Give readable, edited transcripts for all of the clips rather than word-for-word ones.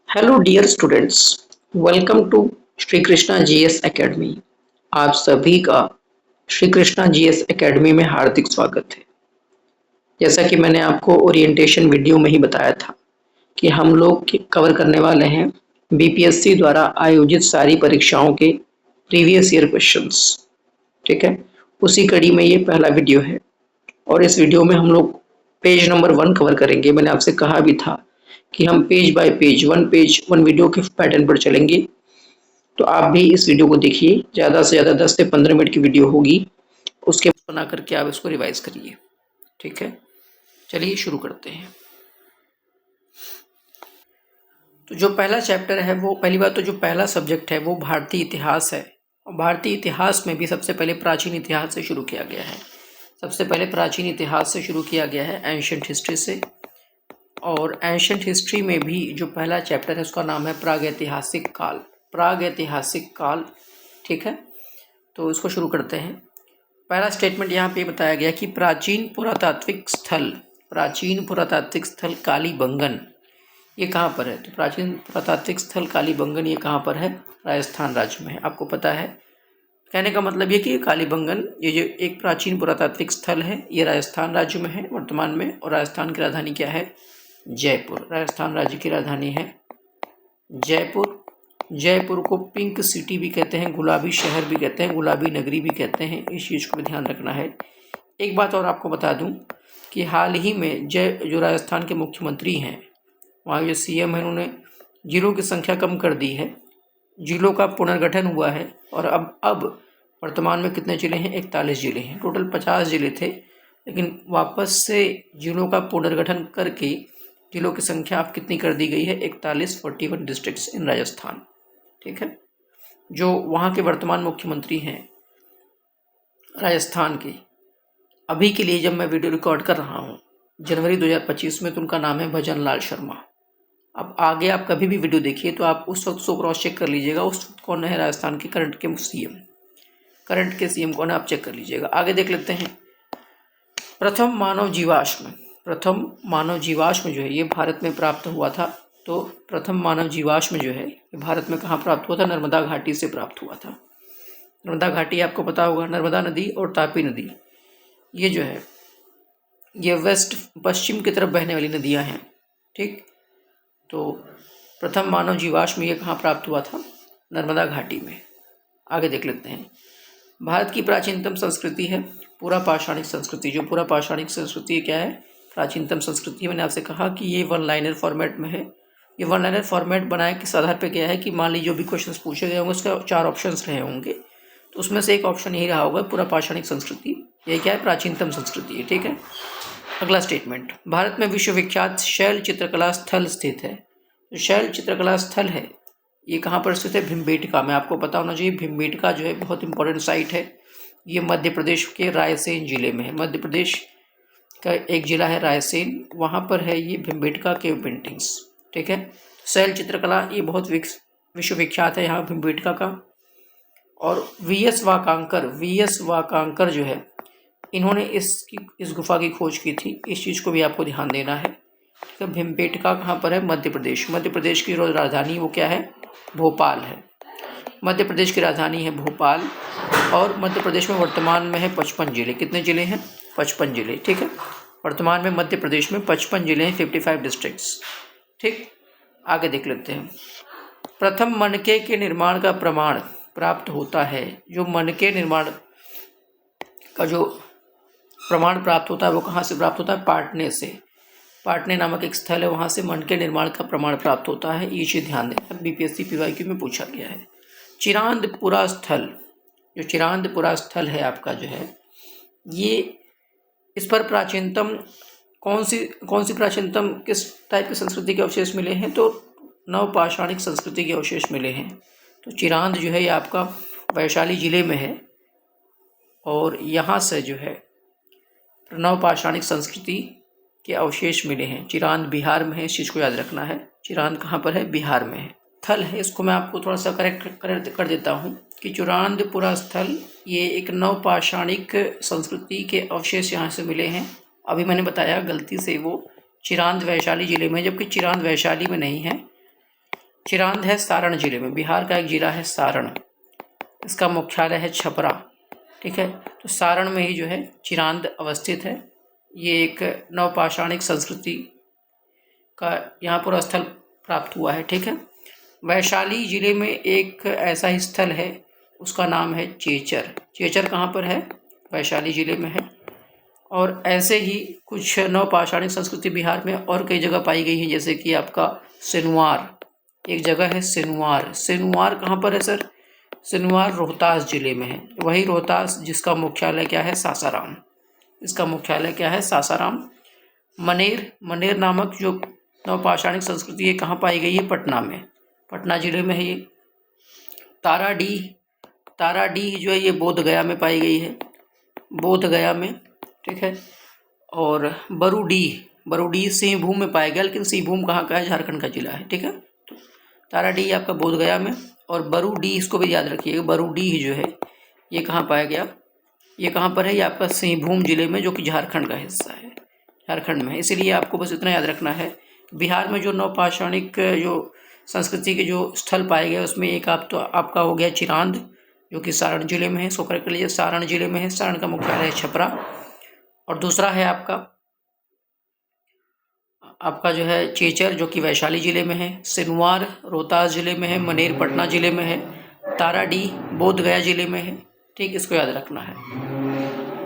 Hello dear students, welcome to Shri Krishna GS academy. आप सभी का श्री कृष्णा जीएस एकेडमी में हार्दिक स्वागत है। जैसा कि मैंने आपको ओरिएंटेशन वीडियो में ही बताया था कि हम लोग कवर करने वाले हैं बीपीएससी द्वारा आयोजित सारी परीक्षाओं के प्रीवियस ईयर क्वेश्चंस। ठीक है, उसी कड़ी में ये पहला वीडियो है और इस वीडियो में हम लोग पेज नंबर 1 कवर करेंगे। मैंने आपसे कहा भी था कि हम page bye page one video के पैटर्न पर चलेंगे। तो आप भी इस वीडियो को देखिए, ज़्यादा से ज़्यादा 10 से 15 मिनट की वीडियो होगी, उसके बना करके आप इसको रिवाइज करिए। ठीक है, चलिए शुरू करते हैं। तो जो पहला चैप्टर है वो, पहली बात तो जो पहला सब्जेक्ट है वो भारतीय इतिहास है। और भारतीय इतिहास में भी सबसे पहले प्राचीन इतिहास से शुरू किया गया है। सबसे पहले प्राचीन इतिहास से शुरू किया गया है, एंशिएंट हिस्ट्री से। और एंशिएंट हिस्ट्री में भी जो पहला चैप्टर है उसका नाम है प्रागैतिहासिक काल। प्रागैतिहासिक काल, ठीक है। तो इसको शुरू करते हैं। पहला स्टेटमेंट यहाँ पे बताया गया कि प्राचीन पुरातात्विक स्थल कालीबंगन ये कहाँ पर है। तो प्राचीन पुरातात्विक स्थल कालीबंगन ये कहाँ पर है, राजस्थान राज्य में है। आपको पता है, कहने का मतलब ये कि कालीबंगन ये जो एक प्राचीन पुरातात्विक स्थल है ये राजस्थान राज्य में है वर्तमान में। और राजस्थान की राजधानी क्या है, जयपुर। राजस्थान राज्य की राजधानी है जयपुर। जयपुर को पिंक सिटी भी कहते हैं, गुलाबी शहर भी कहते हैं, गुलाबी नगरी भी कहते हैं। इस चीज़ को भी ध्यान रखना है। एक बात और आपको बता दूं कि हाल ही में जो राजस्थान के मुख्यमंत्री हैं, वहाँ जो सीएम है, उन्होंने जिलों की संख्या कम कर दी है। जिलों का पुनर्गठन हुआ है और अब वर्तमान में कितने ज़िले हैं, 41 ज़िले हैं। टोटल 50 ज़िले थे, लेकिन वापस से जिलों का पुनर्गठन करके जिलों की संख्या अब कितनी कर दी गई है, 41 डिस्ट्रिक्ट्स इन राजस्थान। ठीक है, जो वहाँ के वर्तमान मुख्यमंत्री हैं राजस्थान के, अभी के लिए जब मैं वीडियो रिकॉर्ड कर रहा हूँ जनवरी 2025 में, तो उनका नाम है भजन लाल शर्मा। अब आगे आप कभी भी वीडियो देखिए तो आप उस वक्त को क्रॉस चेक कर लीजिएगा, उस वक्त कौन है राजस्थान के करंट के सीएम कौन है, आप चेक कर लीजिएगा। आगे देख लेते हैं। प्रथम मानव जीवाश्म जो है ये भारत में प्राप्त हुआ था। तो प्रथम मानव जीवाश्म जो है ये भारत में कहाँ प्राप्त हुआ था, नर्मदा घाटी से प्राप्त हुआ था। नर्मदा घाटी आपको पता होगा, नर्मदा नदी और तापी नदी ये जो है ये वेस्ट पश्चिम की तरफ बहने वाली नदियां हैं। ठीक, तो प्रथम मानव जीवाश्म ये कहाँ प्राप्त हुआ था, नर्मदा घाटी में। आगे देख लेते हैं। भारत की प्राचीनतम संस्कृति है पूरा पाषाणिक संस्कृति। जो पूरा पाषाणिक संस्कृति क्या है, प्राचीनतम संस्कृति। मैंने आपसे कहा कि ये वन लाइनर फॉर्मेट में है। ये वन लाइनर फॉर्मेट बनाए किस आधार पे क्या है कि मान लीजिए जो भी क्वेश्चन पूछे गए होंगे उसका 4 ऑप्शंस रहे होंगे, तो उसमें से एक ऑप्शन यही रहा होगा पूरा पाषाणिक संस्कृति। ये क्या है, प्राचीनतम संस्कृति है। ठीक है, अगला स्टेटमेंट। भारत में विश्वविख्यात शैल चित्रकला स्थल स्थित है। जो शैल चित्रकला स्थल है ये कहाँ पर स्थित है, भीमबेटका में। आपको पता होना चाहिए भीमबेटका जो है बहुत इंपॉर्टेंट साइट है। ये मध्य प्रदेश के रायसेन जिले में है। मध्य प्रदेश का एक जिला है रायसेन, वहाँ पर है ये भीमबेटका केव पेंटिंग्स। ठीक है, शैल चित्रकला ये बहुत विश्वविख्यात है यहाँ भीमबेटका का। और वीएस वाकांकर जो है इन्होंने इस गुफा की खोज की थी। इस चीज़ को भी आपको ध्यान देना है। तो भीमबेटका कहाँ पर है, मध्य प्रदेश। मध्य प्रदेश की राजधानी वो क्या है, भोपाल है। मध्य प्रदेश की राजधानी है भोपाल। और मध्य प्रदेश में वर्तमान में है 55 जिले। कितने जिले हैं, 55 जिले। ठीक है, वर्तमान में मध्य प्रदेश में 55 जिले हैं, 55 डिस्ट्रिक्ट्स। ठीक, आगे देख लेते हैं। प्रथम मनके के निर्माण का प्रमाण प्राप्त होता है। जो मनके निर्माण का जो प्रमाण प्राप्त होता है वो कहाँ से प्राप्त होता है, पाटने से। पाटने नामक एक स्थल है, वहाँ से मनके निर्माण का प्रमाण प्राप्त होता है। ये चीज़ ध्यान देना, बीपीएससी पीवाईक्यू में पूछा गया है। चिरांदपुरा स्थल, जो चिरांदपुरा स्थल है आपका जो है ये, इस पर प्राचीनतम कौन सी प्राचीनतम किस टाइप की संस्कृति के अवशेष मिले हैं, तो नवपाषाणिक संस्कृति के अवशेष मिले हैं। तो चिरांद जो है ये आपका वैशाली जिले में है और यहाँ से जो है नवपाषाणिक संस्कृति के अवशेष मिले हैं। चिरांद बिहार में है, इस चीज़ को याद रखना है। चिरांद कहाँ पर है, बिहार में है। स्थल है, इसको मैं आपको थोड़ा सा करेक्ट कर देता हूँ कि चिरांदपुरा स्थल ये एक नवपाषाणिक संस्कृति के अवशेष यहाँ से मिले हैं। अभी मैंने बताया गलती से वो चिरांद वैशाली जिले में, जबकि चिरांद वैशाली में नहीं है। चिरांद है सारण जिले में, बिहार का एक जिला है सारण, इसका मुख्यालय है छपरा। ठीक है, तो सारण में ही जो है चिरांद अवस्थित है। ये एक नवपाषाणिक संस्कृति का यहाँ पर स्थल प्राप्त हुआ है। ठीक है, वैशाली जिले में एक ऐसा ही स्थल है, उसका नाम है चेचर। चेचर कहाँ पर है? वैशाली जिले में है। और ऐसे ही कुछ नवपाषाणिक संस्कृति बिहार में और कई जगह पाई गई है, जैसे कि आपका सिनुआर, एक जगह है सिनुआर। सिनुआर कहाँ पर है सर? सिनुआर रोहतास जिले में है, वही रोहतास जिसका मुख्यालय क्या है? सासाराम। इसका मुख्यालय क्या है? सासाराम। मनेर, मनेर नामक जो नवपाषाणिक संस्कृति है कहाँ पाई गई है? पटना में, पटना जिले में है ये। ताराडीह, ताराडीह जो है ये बोध गया में पाई गई है, बोध गया में। ठीक है, और बरूडीह, बरूडीह सिंहभूम में पाया गया, लेकिन सिंहभूम कहाँ का है? झारखंड का जिला है। ठीक है, तो ताराडीह आपका बोध गया में, और बरूडीह इसको भी याद रखिएगा, बरूडीह जो है ये कहाँ पाया गया? ये कहाँ पर है? ये आपका सिंहभूम जिले में, जो कि झारखंड का हिस्सा है, झारखंड में है। इसीलिए आपको बस इतना याद रखना है, बिहार में जो नवपाषाणिक जो संस्कृति के जो स्थल पाए गए उसमें एक आप तो आपका हो गया चिरांद, जो कि सारण जिले में है, इसको करेक्ट कर लीजिए, सारण जिले में है, सारण का मुख्यालय है छपरा। और दूसरा है आपका जो है चेचर, जो कि वैशाली जिले में है, सिनुआर रोहतास जिले में है, मनेर पटना जिले में है, ताराडीह बोध गया जिले में है। ठीक, इसको याद रखना है।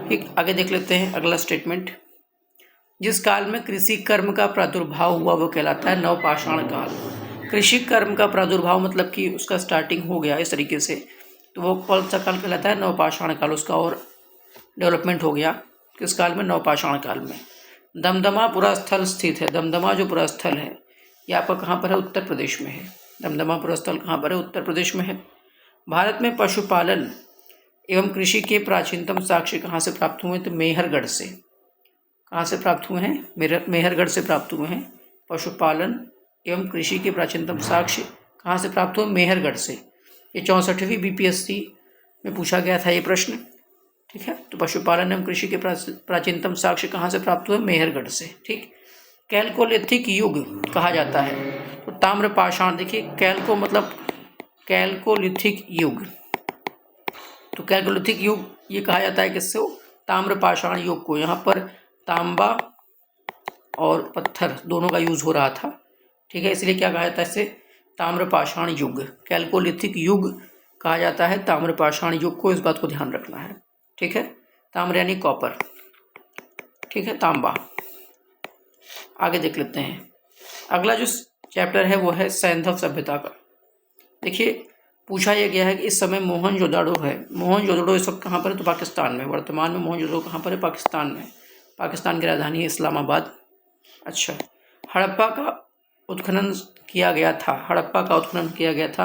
ठीक, आगे देख लेते हैं अगला स्टेटमेंट। जिस काल में कृषि कर्म का प्रादुर्भाव हुआ वो कहलाता है नवपाषाण काल। कृषि कर्म का प्रादुर्भाव मतलब कि उसका स्टार्टिंग हो गया इस तरीके से, तो वो कौन सा काल कहलाता है? नवपाषाण काल। उसका और डेवलपमेंट हो गया किस काल में? नवपाषाण काल में। दमदमा पुरास्थल स्थित है, दमदमा जो पुरास्थल है ये आपका कहाँ पर है? उत्तर प्रदेश में है। दमदमा पुरास्थल कहाँ पर है? उत्तर प्रदेश में है। भारत में पशुपालन एवं कृषि के प्राचीनतम साक्ष्य कहाँ से प्राप्त हुए? तो मेहरगढ़ से। कहाँ से प्राप्त हुए हैं? मेहरगढ़ से प्राप्त हुए हैं। पशुपालन एवं कृषि के प्राचीनतम साक्ष्य कहाँ से प्राप्त हुए? मेहरगढ़ से। ये 64वीं बीपीएससी में पूछा गया था ये प्रश्न। ठीक है, तो पशुपालन एवं कृषि के प्राचीनतम साक्ष्य कहाँ से प्राप्त हुए? मेहरगढ़ से। ठीक, कैलकोलिथिक युग कहा जाता है तो ताम्रपाषाण, देखिए कैल्को मतलब कैलकोलिथिक युग, तो कैलकोलिथिक युग ये कहा जाता है किससे? ताम्रपाषाण युग को। यहाँ पर तांबा और पत्थर दोनों का यूज हो रहा था। ठीक है, इसलिए क्या कहा जाता है इसे? ताम्रपाषाण युग। कैलकोलिथिक युग कहा जाता है ताम्रपाषाण युग को, इस बात को ध्यान रखना है। ठीक है, ताम्र यानी कॉपर। ठीक है, तांबा। आगे देख लेते हैं, अगला जो चैप्टर है वो है सैंधव सभ्यता का। देखिए पूछा यह गया है कि इस समय मोहनजोदड़ो है, मोहनजोदड़ो इस वक्त कहाँ पर है? तो पाकिस्तान में। वर्तमान में मोहनजोदड़ो कहाँ पर है? पाकिस्तान में। पाकिस्तान की राजधानी है इस्लामाबाद। अच्छा, हड़प्पा का उत्खनन किया गया था, हड़प्पा का उत्खनन किया गया था,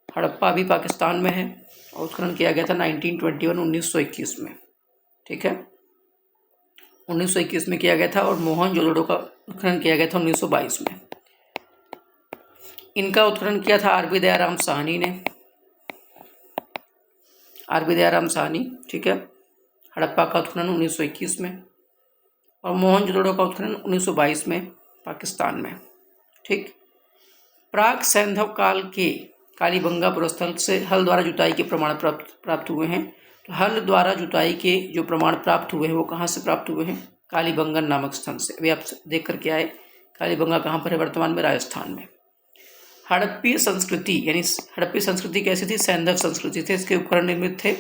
हड़प्पा भी पाकिस्तान में है, और उत्खनन किया गया था 1921 में। ठीक है, 1921 में किया गया था, और मोहनजोदड़ो का उत्खनन किया गया था 1922 में। इनका उत्खनन किया था आर बी दयाराम साहनी ने, आर बी दयाराम साहनी। ठीक है, हड़प्पा का उत्खनन 1921 में, और मोहनजोदड़ो का उत्खनन 1922 में पाकिस्तान में। ठीक, प्राक सैंधव काल के कालीबंगा पुरस्थल से हल द्वारा जुताई के प्रमाण प्राप्त हुए हैं। तो हल द्वारा जुताई के जो प्रमाण प्राप्त हुए हैं वो कहाँ से प्राप्त हुए हैं? कालीबंगन नामक स्थान से। अभी आप देख करके आए, कालीबंगा कहाँ पर है? वर्तमान में राजस्थान में। हड़प्पी संस्कृति, यानी हड़प्पी संस्कृति कैसी थी? सैंधव संस्कृति थे। इसके उपकरण निर्मित थे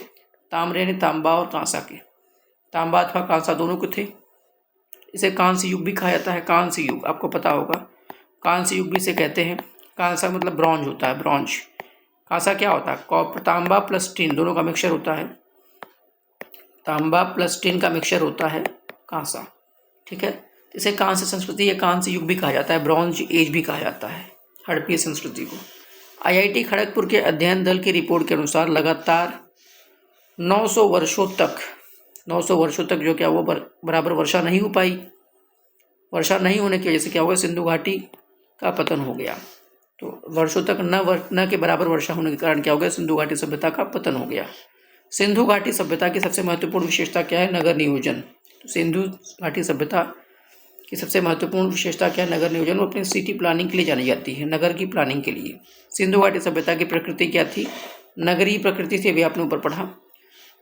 ताम्र यानी तांबा और कांसा के, तांबा अथवा कांसा दोनों के थे। इसे कांस्य युग भी कहा जाता है, कांस्य युग आपको पता होगा, कांस्य युग भी इसे कहते हैं। कांसा मतलब ब्रॉन्ज होता है, ब्रॉन्ज। कांसा क्या होता है? कॉपर, तांबा प्लस टिन दोनों का मिक्सचर होता है, तांबा प्लस टिन का मिक्सचर होता है कांसा। ठीक है, इसे कांस्य संस्कृति या कांस्य युग भी कहा जाता है, ब्रॉन्ज एज भी कहा जाता है हड़प्पी संस्कृति को। आईआईटी खड़गपुर के अध्ययन दल की रिपोर्ट के अनुसार लगातार 900 वर्षों तक जो क्या वो बराबर वर्षा नहीं हो पाई। वर्षा नहीं होने की वजह से क्या हुआ? सिंधु घाटी का पतन हो गया। तो वर्षों तक न के बराबर वर्षा होने के कारण क्या हो गया? सिंधु घाटी सभ्यता का पतन हो गया। सिंधु घाटी सभ्यता की सबसे महत्वपूर्ण विशेषता क्या है? नगर नियोजन। तो सिंधु घाटी सभ्यता कि सबसे महत्वपूर्ण विशेषता क्या है नगर नियोजन, वो अपनी सिटी प्लानिंग के लिए जानी जाती है, नगर की प्लानिंग के लिए। सिंधु घाटी सभ्यता की प्रकृति क्या थी, नगरीय प्रकृति थी, अभी आपने ऊपर पढ़ा।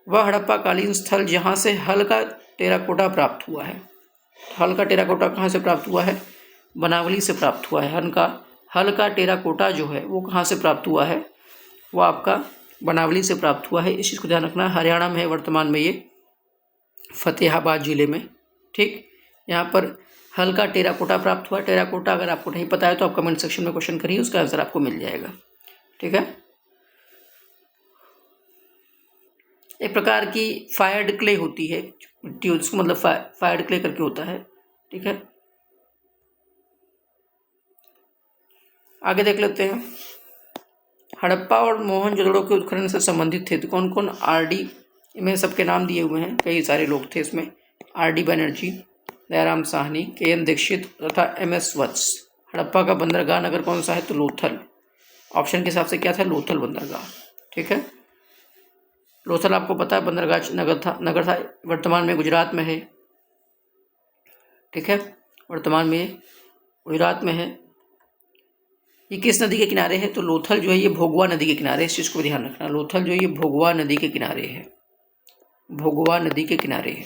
वह हड़प्पा कालीन स्थल जहाँ से हल का टेराकोटा प्राप्त हुआ है। हल का टेराकोटा कहाँ से प्राप्त हुआ है, बनावली से प्राप्त हुआ है। हल का टेराकोटा जो है वो कहाँ से प्राप्त हुआ है, वो आपका बनावली से प्राप्त हुआ है। इस चीज़ को ध्यान रखना। हरियाणा में है वर्तमान में, ये फतेहाबाद जिले में। ठीक, यहाँ पर हल का टेराकोटा प्राप्त हुआ। टेराकोटा अगर आपको नहीं पता है तो आप कमेंट सेक्शन में क्वेश्चन करिए, उसका आंसर आपको मिल जाएगा। ठीक है, एक प्रकार की फायर्ड क्ले होती है मिट्टी, उसको मतलब फायर्ड क्ले करके होता है। ठीक है, आगे देख लेते हैं। हड़प्पा और मोहनजोदड़ो के उत्खनन से संबंधित थे तो कौन कौन, आरडी में सबके नाम दिए हुए हैं, कई सारे लोग थे इसमें। आरडी बनर्जी, दयाराम साहनी, केएन दीक्षित तथा एमएस वत्स। हड़प्पा का बंदरगाह नगर कौन सा है, तो लोथल। ऑप्शन के हिसाब से क्या था, लोथल बंदरगाह। ठीक है, लोथल आपको पता है बंदरगाह नगर था, वर्तमान में गुजरात में है। ठीक है, वर्तमान में गुजरात में है। ये किस नदी के किनारे है, तो लोथल जो है ये भोगवा नदी के किनारे, इस चीज़ को ध्यान रखना। लोथल जो है ये भोगवा नदी के किनारे है, भोगवा नदी के किनारे है।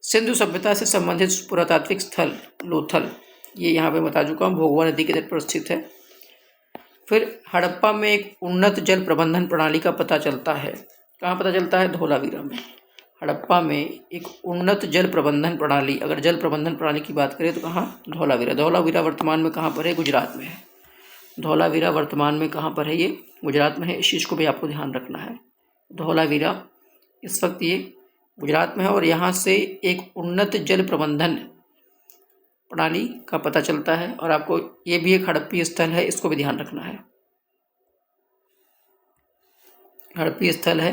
सिंधु सभ्यता से संबंधित पुरातात्विक स्थल लोथल, ये यहाँ पे बता चुका हूँ, भोगवा नदी के तट पर स्थित है। फिर हड़प्पा में एक उन्नत जल प्रबंधन प्रणाली का पता चलता है, कहाँ पता चलता है, धौलावीरा में। हड़प्पा में एक उन्नत जल प्रबंधन प्रणाली, अगर जल प्रबंधन प्रणाली की बात करें तो कहाँ, धौलावीरा। धौलावीरा वर्तमान में कहाँ पर है, गुजरात में है। धौलावीरा वर्तमान में कहाँ पर है, ये गुजरात में है। इस चीज़ को भी आपको ध्यान रखना है। धौलावीरा इस वक्त ये गुजरात में है और यहाँ से एक उन्नत जल प्रबंधन प्रणाली का पता चलता है। और आपको ये भी एक हड़प्पी स्थल है, इसको भी ध्यान रखना है। हड़प्पी स्थल है,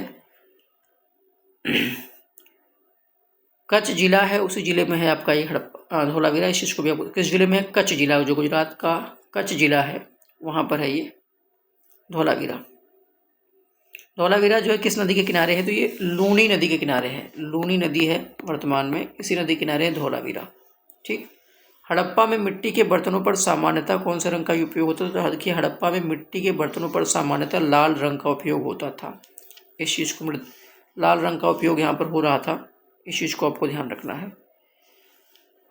कच्छ जिला है, उसी जिले में है आपका ये हड़प्पा धौलावीरा। इस चीज़ को भी आपको, किस जिले में है, कच्छ जिला, जो गुजरात का कच्छ जिला है वहाँ पर है ये धौलावीरा। धौलावीरा जो है किस नदी के किनारे है, तो ये लूनी नदी के किनारे है। लूनी नदी है वर्तमान में, इसी नदी के किनारे है धौलावीरा। ठीक, हड़प्पा में मिट्टी के बर्तनों पर सामान्यतः कौन से रंग का उपयोग होता था, तो देखिए हड़प्पा में मिट्टी के बर्तनों पर सामान्यतः लाल रंग का उपयोग होता था। इस चीज़ को, लाल रंग का उपयोग यहाँ पर हो रहा था, इस चीज़ को आपको ध्यान रखना है।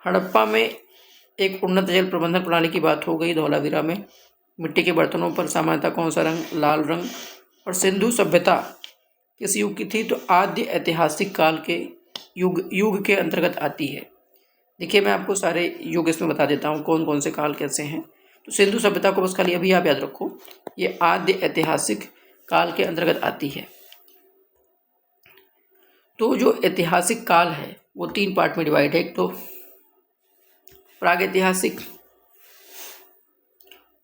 हड़प्पा में एक उन्नत जल प्रबंधन प्रणाली की बात हो गई। धौलावीरा में मिट्टी के बर्तनों पर सामान्यतः कौन सा रंग, लाल रंग। और सिंधु सभ्यता किस युग की थी, तो आद्य ऐतिहासिक काल के युग के अंतर्गत आती है। देखिए मैं आपको सारे युग इसमें बता देता हूँ, कौन कौन से काल कैसे हैं। तो सिंधु सभ्यता को बस खाली अभी आप याद रखो, ये आद्य ऐतिहासिक काल के अंतर्गत आती है। तो जो ऐतिहासिक काल है वो 3 पार्ट में डिवाइड है। एक तो प्रागैतिहासिक,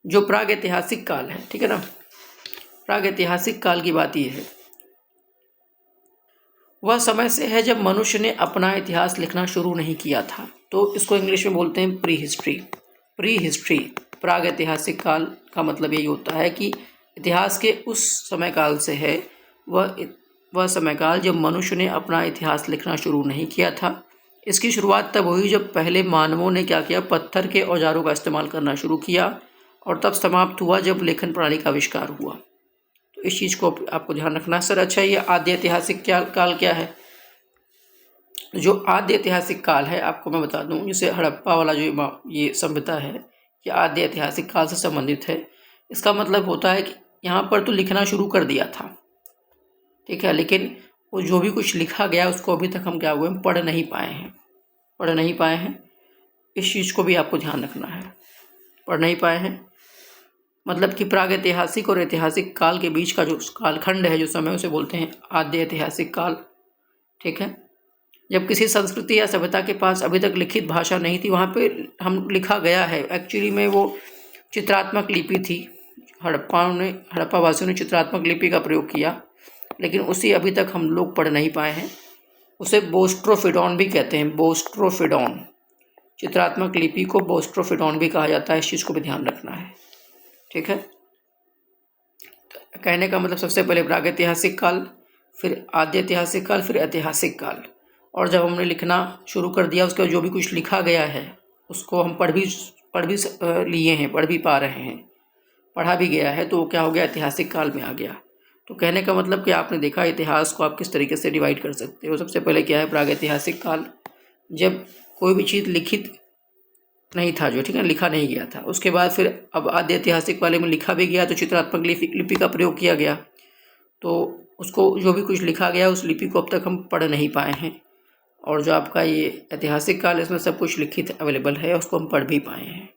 जो प्रागैतिहासिक काल है, ठीक है ना, प्रागैतिहासिक काल की बात ये है, वह समय से है जब मनुष्य ने अपना इतिहास लिखना शुरू नहीं किया था। तो इसको इंग्लिश में बोलते हैं प्री हिस्ट्री। प्री हिस्ट्री, प्रागैतिहासिक काल का मतलब यही होता है कि इतिहास के उस समय काल से है, वह समय काल जब मनुष्य ने अपना इतिहास लिखना शुरू नहीं किया था। इसकी शुरुआत तब हुई जब पहले मानवों ने क्या किया, पत्थर के औजारों का इस्तेमाल करना शुरू किया, और तब समाप्त हुआ जब लेखन प्रणाली का आविष्कार हुआ। तो इस चीज़ को आपको ध्यान रखना है। सर अच्छा ये आद्य ऐतिहासिक काल क्या है, जो आद्य ऐतिहासिक काल है आपको मैं बता दूं, जैसे हड़प्पा वाला जो ये सभ्यता है ये आद्य ऐतिहासिक काल से संबंधित है। इसका मतलब होता है कि यहाँ पर तो लिखना शुरू कर दिया था, ठीक है, लेकिन वो जो भी कुछ लिखा गया उसको अभी तक हम क्या हुए, पढ़ नहीं पाए हैं। इस चीज़ को भी आपको ध्यान रखना है, पढ़ नहीं पाए हैं मतलब कि प्रागैतिहासिक और ऐतिहासिक काल के बीच का जो कालखंड है, जो समय, उसे बोलते हैं आद्य ऐतिहासिक काल। ठीक है, जब किसी संस्कृति या सभ्यता के पास अभी तक लिखित भाषा नहीं थी, वहाँ पे हम लिखा गया है। एक्चुअली में वो चित्रात्मक लिपि थी, हड़प्पा वासियों ने चित्रात्मक लिपि का प्रयोग किया, लेकिन उसे अभी तक हम लोग पढ़ नहीं पाए हैं। उसे बोस्ट्रोफिडॉन भी कहते हैं, बोस्ट्रोफिडॉन, चित्रात्मक लिपि को बोस्ट्रोफिडॉन भी कहा जाता है। इस चीज़ को भी ध्यान रखना है, ठीक है। कहने का मतलब सबसे पहले प्रागैतिहासिक काल, फिर आद्य ऐतिहासिक काल, फिर ऐतिहासिक काल। और जब हमने लिखना शुरू कर दिया उसके बाद जो भी कुछ लिखा गया है उसको हम पढ़ भी लिए हैं, पढ़ भी पा रहे हैं, पढ़ा भी गया है, तो वो क्या हो गया, ऐतिहासिक काल में आ गया। तो कहने का मतलब कि आपने देखा इतिहास को आप किस तरीके से डिवाइड कर सकते हो। सबसे पहले क्या है, प्रागैतिहासिक काल, जब कोई भी चीज़ लिखित नहीं था, जो ठीक है लिखा नहीं गया था। उसके बाद फिर अब आद्य ऐतिहासिक वाले में लिखा भी गया तो चित्रात्मक लिपि का प्रयोग किया गया, तो उसको जो भी कुछ लिखा गया उस लिपि को अब तक हम पढ़ नहीं पाए हैं। और जो आपका ये ऐतिहासिक काल इसमें सब कुछ लिखित अवेलेबल है, उसको हम पढ़ भी पाए हैं।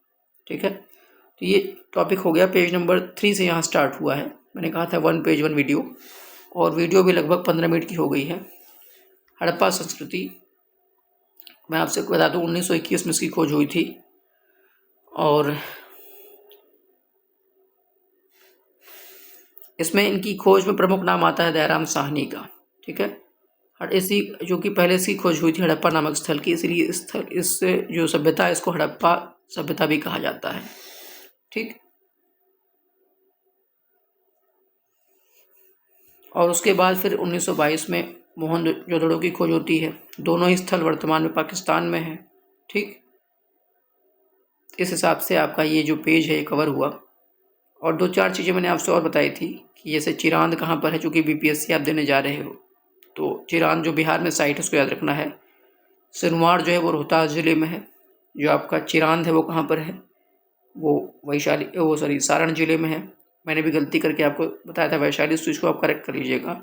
ठीक है, तो ये टॉपिक हो गया। पेज नंबर 3 से यहाँ स्टार्ट हुआ है। मैंने कहा था 1 पेज 1 वीडियो, और वीडियो भी लगभग 15 मिनट की हो गई है। हड़प्पा संस्कृति, मैं आपसे बता दूँ 1921 में इसकी खोज हुई थी, और इसमें इनकी खोज में प्रमुख नाम आता है दयाराम साहनी का। ठीक है, और इसी जो कि पहले इसकी खोज हुई थी हड़प्पा नामक स्थल की, इसलिए इस जो सभ्यता है इसको हड़प्पा सभ्यता भी कहा जाता है। ठीक, और उसके बाद फिर 1922 में मोहनजोदड़ो की खोज होती है। दोनों ही स्थल वर्तमान में पाकिस्तान में है। ठीक, इस हिसाब से आपका ये जो पेज है ये कवर हुआ। और 2-4 चीज़ें मैंने आपसे और बताई थी कि जैसे चिरांद कहाँ पर है, चूँकि बीपीएससी आप देने जा रहे हो, तो चिरांद जो बिहार में साइट है उसको याद रखना है। सिनवार जो है वो रोहतास ज़िले में है। जो आपका चिरांद है वो कहाँ पर है, वो सारण ज़िले में है। मैंने भी गलती करके आपको बताया था वैशाली, तो इसको आप करेक्ट कर लीजिएगा।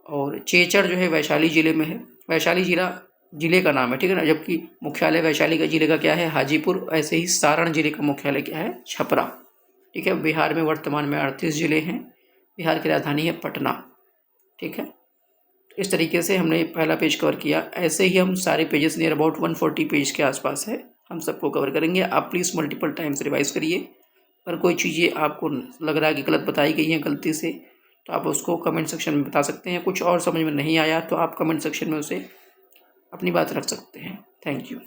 और चेचर जो है वैशाली ज़िले में है। वैशाली ज़िले का नाम है, ठीक है ना, जबकि मुख्यालय वैशाली का ज़िले का क्या है, हाजीपुर। ऐसे ही सारण ज़िले का मुख्यालय क्या है, छपरा। ठीक है, बिहार में वर्तमान में 38 ज़िले हैं। बिहार की राजधानी है पटना। ठीक है, इस तरीके से हमने पहला पेज कवर किया। ऐसे ही हम सारे पेजेस नियर अबाउट 140 पेज के आसपास है, हम सबको कवर करेंगे। आप प्लीज़ मल्टीपल टाइम्स रिवाइज करिए। अगर कोई चीज़ें आपको लग रहा है कि गलत बताई गई हैं गलती से, तो आप उसको कमेंट सेक्शन में बता सकते हैं। कुछ और समझ में नहीं आया तो आप कमेंट सेक्शन में उसे अपनी बात रख सकते हैं। Thank you.